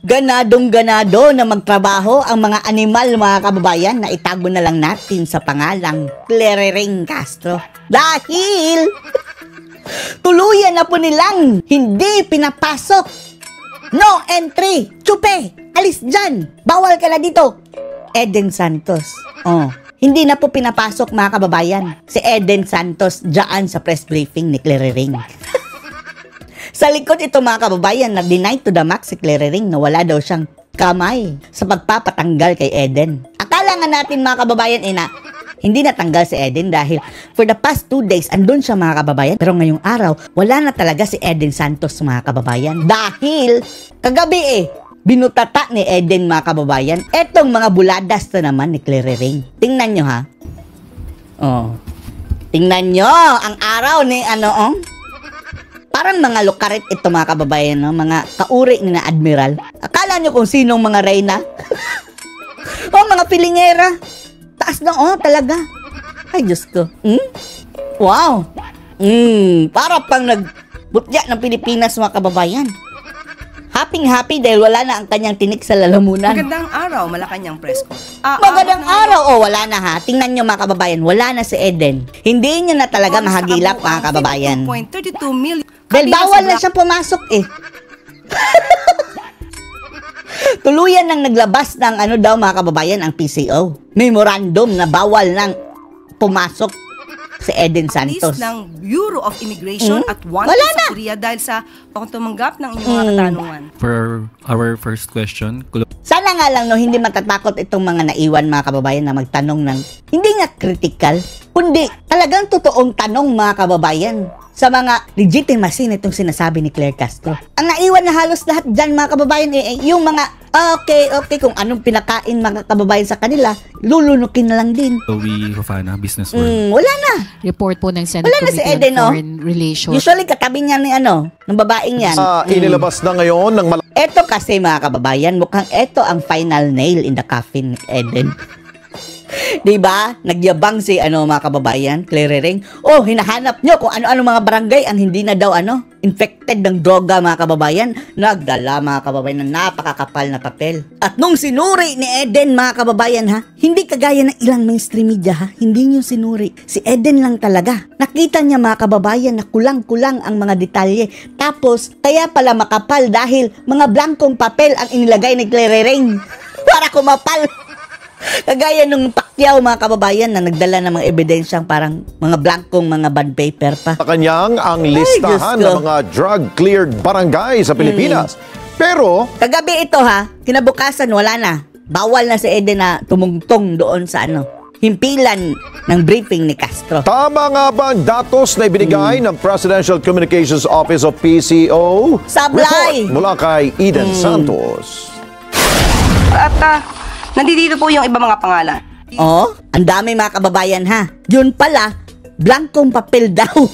Ganadong-ganado na magtrabaho ang mga animal, mga kababayan, na itago na lang natin sa pangalang Clarering Castro. Dahil tuluyan na po nilang hindi pinapasok. No entry. Chupe, alis dyan. Bawal ka na dito. Eden Santos. Hindi na po pinapasok, mga kababayan, si Eden Santos dyan sa press briefing ni Clarering. Sa likod ito, mga kababayan, na deny to the max si Clarering na wala daw siyang kamay sa pagpapatanggal kay Eden. Akala nga natin, mga kababayan, na hindi natanggal si Eden dahil for the past 2 days andun siya, mga kababayan. Pero ngayong araw, wala na talaga si Eden Santos, mga kababayan. Dahil kagabi binutata ni Eden, mga kababayan, etong mga buladas na naman ni Clarering. Tingnan nyo, ha? Tingnan nyo ang araw ni parang mga lukarit ito, mga kababayan, no? Mga kauri ni na Admiral. Akala nyo kung sinong mga reyna? Mga pilingera. Taas na, talaga. Ay, Diyos ko. Wow. Para pang nagbutya ng Pilipinas, mga kababayan. Happy dahil wala na ang kanyang tinik sa lalamunan. Magandang araw, Malacanang Press Corps. Magandang araw, wala na, ha. Tingnan nyo, mga kababayan, wala na si Eden. Hindi niya na talaga mahagilap, mga kababayan. 2.32 million. Dahil bawal na siya pumasok Tuluyan nang naglabas ng mga kababayan, ang PCO. Memorandum na bawal nang pumasok si Eden Santos. Ng Bureau of Immigration at wala sa Korea dahil sa tumanggap ng inyong mga katanungan. For our first question, sana nga lang hindi matatakot itong mga naiwan, mga kababayan, na magtanong ng hindi nga critical, kundi talagang totoong tanong, mga kababayan, sa mga legitimacy nitong sinasabi ni Claire Castro. Ang naiwan na halos lahat dyan, mga kababayan, yung mga okay, kung anong pinakain, mga kababayan, sa kanila, lulunukin na lang din. Joey Rufana, Business World. Wala na. Report po ng Senate Wala na si Committee Eden, on Foreign Relations. Usually, katabi niya ng babaeng yan. Inilabas na ngayon ng Eto kasi, mga kababayan, mukhang eto ang final nail in the coffin ni Eden. Diba? Nagyabang si mga kababayan, Clarering. Hinahanap nyo kung ano-ano mga barangay ang hindi na daw infected ng droga, mga kababayan. Nagdala, mga kababayan, ng napakakapal na papel. At nung sinuri ni Eden, mga kababayan, hindi kagaya ng ilang mainstream media, hindi nyo sinuri. Si Eden lang talaga. Nakita niya, mga kababayan, na kulang-kulang ang mga detalye. Tapos, kaya pala makapal dahil mga blankong papel ang inilagay ni Clarering para kumapal. Kagaya nung Pacquiao, mga kababayan, na nagdala ng mga ebidensyang parang mga blankong mga bond paper pa. Kanyang ang listahan ng mga drug-cleared barangay sa Pilipinas. Pero kagabi ito, kinabukasan wala na. Bawal na si Eden na tumungtong doon sa himpilan ng briefing ni Castro. Tama nga ba ang datos na ibinigay ng Presidential Communications Office of PCO? Sablay! Report mula kay Eden Santos. At nandito po yung iba mga pangalan. Ang dami, mga kababayan, Yun pala, blankong papel daw.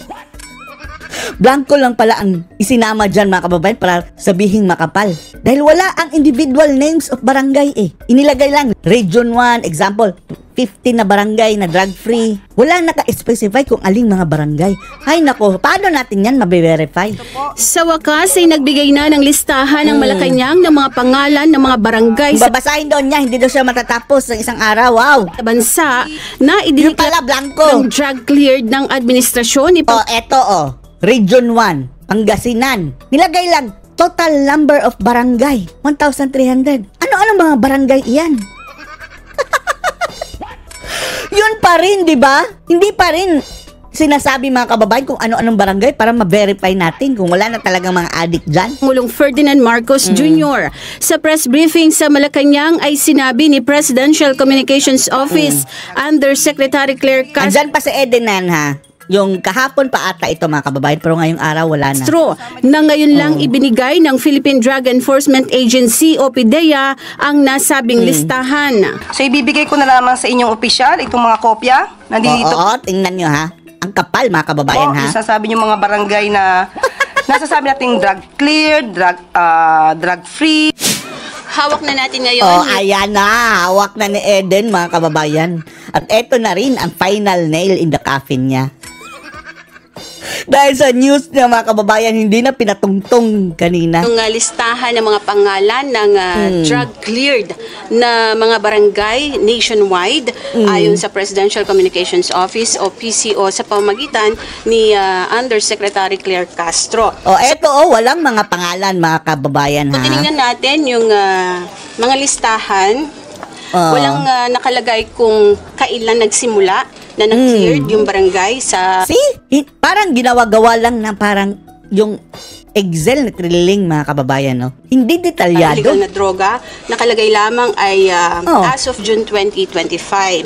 Blanko lang pala ang isinama dyan, mga kababayan, para sabihing makapal. Dahil wala ang individual names of barangay Inilagay lang, Region 1, example, 50 na barangay na drug-free. Wala naka-specify kung aling mga barangay. Ay nako, paano natin yan mabe-verify? Sa wakas ay nagbigay na ng listahan ng Malacanang ng mga pangalan ng mga barangay sa babasahin doon niya, hindi daw siya matatapos ng isang araw. Wow! bansa na Yung pala, blanco. ng drug cleared ng administrasyon ni eto Region 1, Pangasinan. Nilagay lang, total number of barangay, 1,300. Ano-ano mga barangay iyan? Yun pa rin, di ba? Hindi pa rin sinasabi, mga kababayan, kung ano-anong barangay para ma-verify natin kung wala na talagang mga addict dyan. Pangulong Ferdinand Marcos Jr. Sa press briefing sa Malacanang ay sinabi ni Presidential Communications Office Undersecretary Claire Castro Andyan pa si Edenan, Yung kahapon pa ata ito, mga kababayan, pero ngayong araw wala na. Na ngayon lang ibinigay ng Philippine Drug Enforcement Agency o PDEA ang nasabing listahan. So ibibigay ko na lamang sa inyong opisyal itong mga kopya. Nandito. Tingnan nyo, Ang kapal, mga kababayan, Isasabi yung mga barangay na nasasabi nating drug cleared, drug free. Hawak na natin ngayon. Ayan na. Hawak na ni Eden, mga kababayan. At eto na rin ang final nail in the coffin niya. Dahil sa news niya mga kababayan, hindi na pinatungtong kanina. Yung listahan ng mga pangalan ng drug-cleared na mga barangay nationwide ayon sa Presidential Communications Office o PCO sa pamamagitan ni Undersecretary Claire Castro. Eto walang mga pangalan mga kababayan Kung ha. tinignan natin yung mga listahan, walang nakalagay kung kailan nagsimula na nag-cleared yung barangay sa... Parang ginawa-gawa lang na parang yung Excel na triling mga kababayan, no? Hindi detalyado. illegal na droga, nakalagay lamang ay as of June 2025.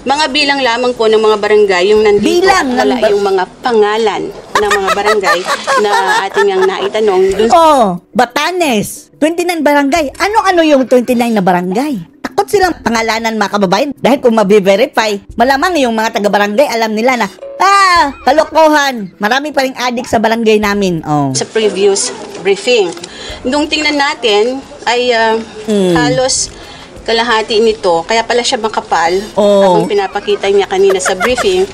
Mga bilang lamang po ng mga barangay yung nandito Bilang at wala yung mga pangalan ng mga barangay na ating ang naitanong dun Batanes, 29 barangay. Ano-ano yung 29 na barangay? Takot silang pangalanan mga kababayan dahil kung mabiverify, malamang yung mga taga-barangay alam nila na, kalokohan, marami pa ring addict sa barangay namin. sa previous briefing. Nung tingnan natin ay halos kalahati nito, kaya pala siya makapal. Habang pinapakita niya kanina sa briefing,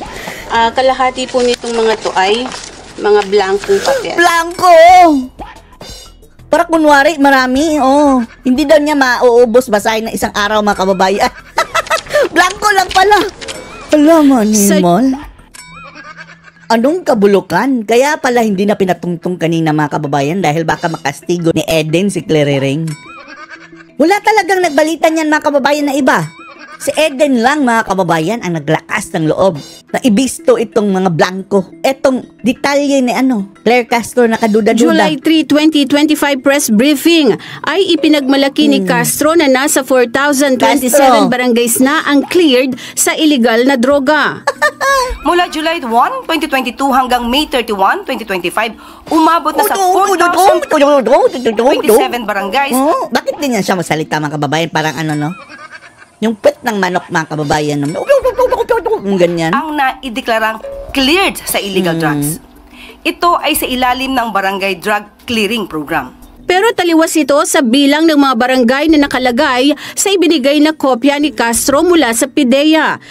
kalahati po nitong mga to ay mga blankong papel. Blanco! Para kunwari, marami, Hindi daw niya mauubos basahin ng isang araw mga kababayan. Blanco lang pala. Alam animal. Anong kabulukan? Kaya pala hindi na pinatungtong kanina mga kababayan dahil baka makastigo ni Eden si Claire Ring. Wala talagang nagbalita niyan mga kababayan na iba. Si Eden lang mga kababayan ang naglakas ng loob na ibisto itong mga blanco. Etong detalye ni Claire Castro na kaduda-duda. July 3, 2025 press briefing ay ipinagmalaki ni Castro na nasa 4,027 barangays na ang cleared sa illegal na droga. Mula July 1, 2022 hanggang May 31, 2025, umabot na sa 4,027 barangays. Bakit din yan siya masalita mga kababayan? Parang yung pet ng manok mga kababayan. Ganyan. Ang naideklarang cleared sa illegal drugs. Ito ay sa ilalim ng Barangay Drug Clearing Program. Pero taliwas ito sa bilang ng mga barangay na nakalagay sa ibinigay na kopya ni Castro mula sa PIDEA.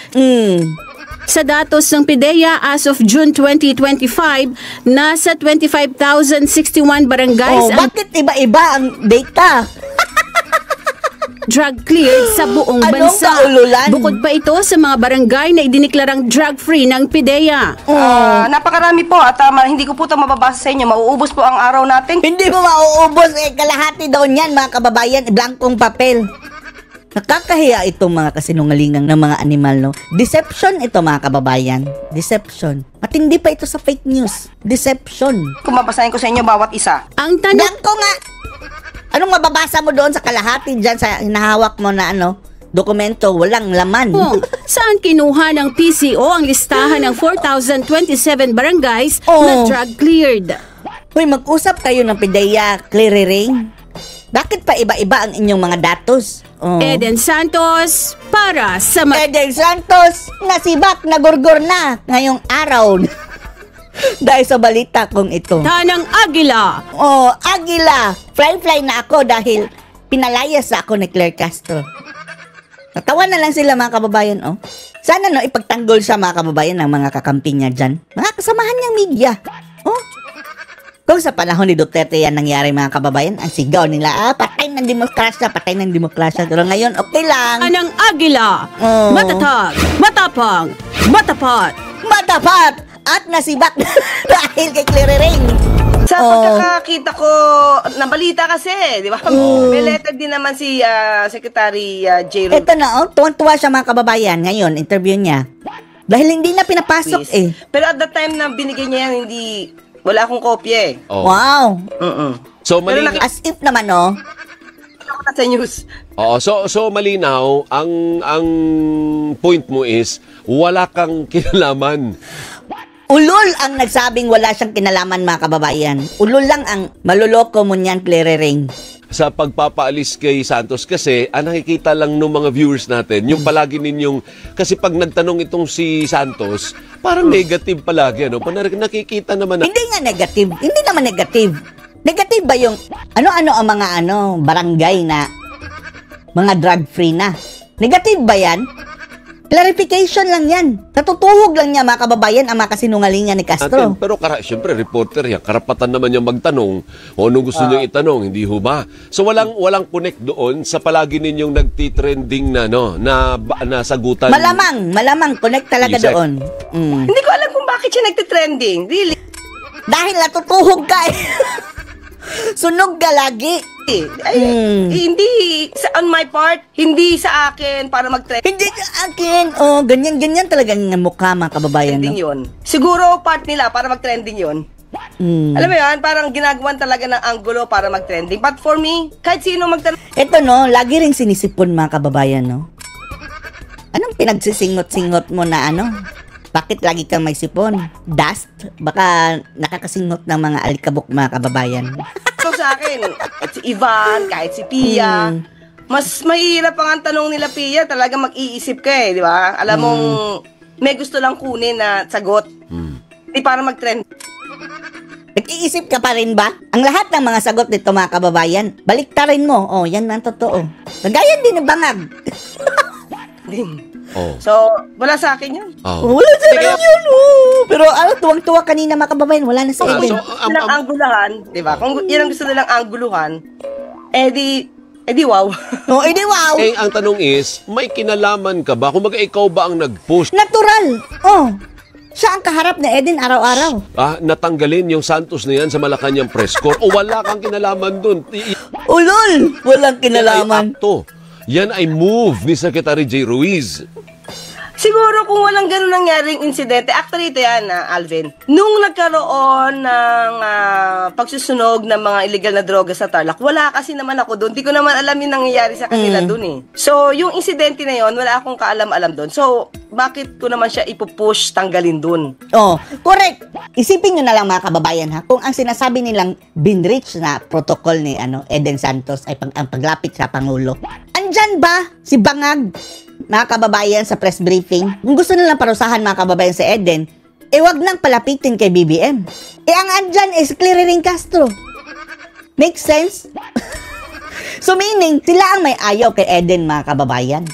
Sa datos ng PIDEA as of June 2025, nasa 25,061 barangays ang Bakit iba-iba ang data? drug cleared sa buong Anong bansa. kaululan? Bukod pa ito sa mga barangay na idineklarang drug-free ng PIDEA. Napakarami po at hindi ko po ito mababasa sa inyo. Mauubos po ang araw natin. Hindi mo mauubos kalahati daw niyan mga kababayan, blankong papel. Nakakahiya itong mga kasinungalingang ng mga animal, no? Deception ito mga kababayan. Deception. Matindi pa ito sa fake news. Deception. Kung mabasahin ko sa inyo bawat isa. Ang tanong, Blanco nga! Anong mababasa mo doon sa kalahati dyan sa hinahawak mo na dokumento, walang laman? saan kinuha ng PCO ang listahan ng 4,027 barangays na drug cleared? Hoy, mag-usap kayo ng PIDEA, Claire Ring. Bakit pa iba-iba ang inyong mga datos? Eden Santos para sa Eden Santos, nasibak, nagurgur na ngayong araw. Dahil sa balita kong ito. Tanang Agila. Agila. Fly na ako dahil pinalayas ako ni Claire Castro. Natawa na lang sila mga kababayan, Sana ipagtanggol siya mga kababayan ng mga kakampi niya dyan. Mga kasamahan niyang media. Kung sa panahon ni Duterte yan nangyari mga kababayan, ang sigaw nila, patay ng demokrasya, patay ng demokrasya. Pero ngayon, okay lang. Tanang Agila. Matatag, matapang, matapat. Matapat! At nasibak dahil kay Claire Ring. Sa pagkakakita ko, nabalita kasi, di ba? May letter din naman si Secretary J. Ito na, tuwan-tuwa siya mga kababayan. Ngayon, interview niya. Dahil hindi na pinapasok Pero at that time na binigay niya yan, wala akong kopya Wow. So malinaw, As if naman, sa news. so malinaw ang point mo is wala kang kinalaman. Ulol ang nagsabing wala siyang kinalaman mga kababayan. Ulol lang ang maluloko mo niyan, Claire Ring. Sa pagpapaalis kay Santos kasi ang nakikita lang ng mga viewers natin yung palagi ninyong kasi pag nagtanong itong si Santos parang negative palagi nakikita naman na Hindi nga negative. Hindi naman negative. Negative ba yung ano-ano ang mga barangay na mga drug free na? Negative ba yan? Clarification lang yan. Natutuhog lang niya, mga kababayan, ang mga kasinungalingan ni Castro. Pero siyempre, reporter yan. Karapatan naman niyang magtanong o anong gusto niyang itanong, hindi ho ba? So walang connect doon sa palagi ninyong nagtitrending na sagutan. Malamang connect talaga Yusek. doon. Hindi ko alam kung bakit siya nagtitrending. Really? Dahil natutuhog ka eh. Sunog ka lagi. Hindi on my part, hindi sa akin para mag-trending Hindi sa akin. Oh, ganyan talaga ng mukha, mga kababayan. No? yun. Siguro part nila para mag-trending yun. Alam mo yan, parang ginagawan talaga ng angulo para mag-trending. But for me, kahit sino Ito no, lagi ring sinisipon, mga kababayan, no? Anong pinagsisingot-singot mo na ano? Bakit lagi kang may sipon? Dust? Baka nakakasingot ng mga alikabok, mga kababayan. So sa akin, kahit si Ivan, kahit si Pia, mas mahirap ang tanong nila, Pia, talaga mag-iisip ka eh, di ba? Alam mong may gusto lang kunin na sagot. Di para mag-trend. Nag-iisip ka pa rin ba? Ang lahat ng mga sagot nito, mga kababayan, baliktarin mo. Oh, yan ang totoo. Nagayan din ng bangag. Oh. So, wala sa akin yun. Oh. Wala sa akin yun, oh. Pero tuwang-tuwa kanina, mga kababayan, wala na sa Ah, akin. so, Silang anggulahan, di ba? Kung yan ang gusto nilang angguluhan, edi wow. Oh, edi wow. Ang tanong is, may kinalaman ka ba? Kung ikaw ba ang nag-post? Natural. Oh. Siya ang kaharap na Eden araw-araw. Natanggalin yung Santos na yan sa Malacanang press corps o wala kang kinalaman dun? Ulol! Walang kinalaman. Yan ay move ni Secretary J. Ruiz. Siguro kung walang ganun nangyaring insidente, actually ito yan, Alvin. Nung nagkaroon ng pagsusunog ng mga illegal na droga sa Tarlac, wala kasi naman ako doon. Di ko naman alam yung nangyayari sa kanila doon eh. So, yung insidente na yon, wala akong kaalam-alam doon. So, bakit ko naman siya ipupush tanggalin doon? Oh, correct. Isipin nyo na lang, mga kababayan, ha, kung ang sinasabi nilang binreach na protocol ni Eden Santos ay ang paglapit sa Pangulo. Andyan ba si Bangag, mga kababayan, sa press briefing? Kung gusto nilang parusahan, mga kababayan, si Eden, wag nang palapitin kay BBM. Ang andyan is Clary Castro. Make sense? So meaning, sila ang may ayaw kay Eden, mga kababayan.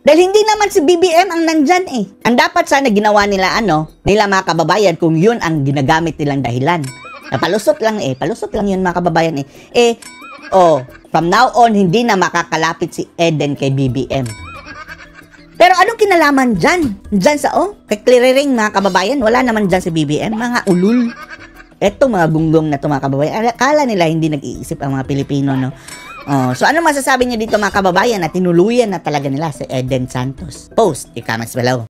Dahil hindi naman si BBM ang nandyan eh. Ang dapat sana ginawa nila nila mga kababayan, kung yun ang ginagamit nilang dahilan. Palusot lang yun, mga kababayan eh. From now on, hindi na makakalapit si Eden kay BBM. Pero anong kinalaman dyan? Dyan sa kay Clary, mga kababayan, wala naman dyan si BBM, mga ulul. Eto mga gunggong na to, mga kababayan. Akala nila hindi nag-iisip ang mga Pilipino, no? So ano masasabi niyo dito, mga kababayan, na tinuluyan na talaga nila si Eden Santos? Post, i-comments below.